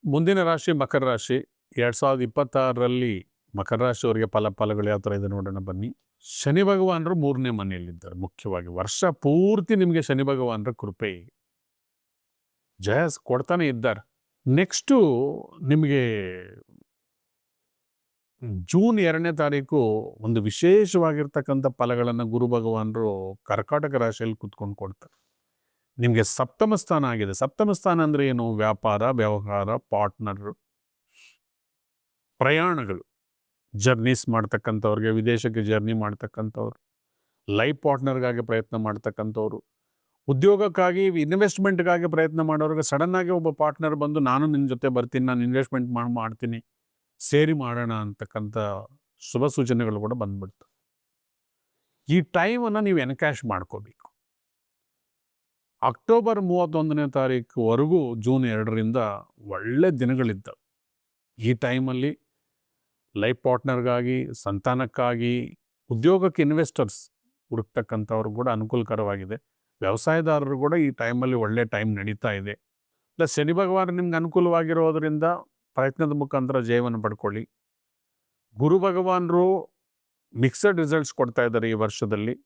ಮುಂದಿನ ರಾಶಿ ಮಕರ ರಾಶಿ. 2026ರಲ್ಲಿ ಮಕರ ರಾಶಿಯವರಿಗೆ ಫಲಗಳು ಯಾವ ಥರ ಇದೆ ನೋಡೋಣ ಬನ್ನಿ. ಶನಿ ಭಗವಾನರು 3ನೇ ಮನೆಯಲ್ಲಿದ್ದಾರೆ. ಮುಖ್ಯವಾಗಿ ವರ್ಷ ಪೂರ್ತಿ ನಿಮಗೆ ಶನಿ ಭಗವಾನರ ಕೃಪೆ ಜಯ ಕೊಡ್ತಾನೆ ಇದ್ದಾರೆ. ನೆಕ್ಸ್ಟು ನಿಮಗೆ ಜೂನ್ 2ನೇ ತಾರೀಕು ಒಂದು ವಿಶೇಷವಾಗಿರ್ತಕ್ಕಂಥ ಫಲಗಳನ್ನು ಗುರು ಭಗವಾನರು ಕರ್ಕಾಟಕ ರಾಶಿಯಲ್ಲಿ ಕುತ್ಕೊಂಡು ಕೊಡ್ತಾರೆ. ನಿಮಗೆ ಸಪ್ತಮ ಸ್ಥಾನ ಆಗಿದೆ. ಸಪ್ತಮ ಸ್ಥಾನ ಅಂದರೆ ಏನು? ವ್ಯಾಪಾರ, ವ್ಯವಹಾರ, ಪಾರ್ಟ್ನರ್, ಪ್ರಯಾಣಗಳು, ಜರ್ನೀಸ್ ಮಾಡ್ತಕ್ಕಂಥವ್ರಿಗೆ, ವಿದೇಶಕ್ಕೆ ಜರ್ನಿ ಮಾಡ್ತಕ್ಕಂಥವ್ರು, ಲೈಫ್ ಪಾರ್ಟ್ನರ್ಗಾಗಿ ಪ್ರಯತ್ನ ಮಾಡ್ತಕ್ಕಂಥವ್ರು, ಉದ್ಯೋಗಕ್ಕಾಗಿ ಇನ್ವೆಸ್ಟ್ಮೆಂಟ್ಗಾಗಿ ಪ್ರಯತ್ನ ಮಾಡೋರಿಗೆ ಸಡನ್ನಾಗಿ ಒಬ್ಬ ಪಾರ್ಟ್ನರ್ ಬಂದು ನಾನು ನಿನ್ನ ಜೊತೆ ಬರ್ತೀನಿ, ನಾನು ಇನ್ವೆಸ್ಟ್ಮೆಂಟ್ ಮಾಡ್ತೀನಿ, ಸೇರಿ ಮಾಡೋಣ ಅಂತಕ್ಕಂಥ ಶುಭ ಸೂಚನೆಗಳು ಕೂಡ ಬಂದ್ಬಿಡ್ತು. ಈ ಟೈಮನ್ನು ನೀವು ಎನ್ಕ್ಯಾಶ್ ಮಾಡ್ಕೋಬೇಕು. ಅಕ್ಟೋಬರ್ 31ನೇ ತಾರೀಕುವರೆಗೂ ಜೂನ್ 2ರಿಂದ ಒಳ್ಳೆ ದಿನಗಳಿದ್ದವು. ಈ ಟೈಮಲ್ಲಿ ಲೈಫ್ ಪಾರ್ಟ್ನರ್ಗಾಗಿ, ಸಂತಾನಕ್ಕಾಗಿ, ಉದ್ಯೋಗಕ್ಕೆ ಇನ್ವೆಸ್ಟರ್ಸ್ ಹುಡುಕ್ತಕ್ಕಂಥವ್ರು ಕೂಡ ಅನುಕೂಲಕರವಾಗಿದೆ. ವ್ಯವಸಾಯದಾರರು ಕೂಡ ಈ ಟೈಮಲ್ಲಿ ಒಳ್ಳೆ ಟೈಮ್ ನಡೀತಾ ಇದೆ. ಪ್ಲಸ್ ಶನಿ ಭಗವಾನ ನಿಮ್ಗೆ ಅನುಕೂಲವಾಗಿರೋದರಿಂದ ಪ್ರಯತ್ನದ ಮುಖಾಂತರ ಜಯವನ್ನು ಪಡ್ಕೊಳ್ಳಿ. ಗುರು ಭಗವಾನರು ಮಿಕ್ಸಡ್ ರಿಸಲ್ಟ್ಸ್ ಕೊಡ್ತಾ ಇದ್ದಾರೆ ಈ ವರ್ಷದಲ್ಲಿ.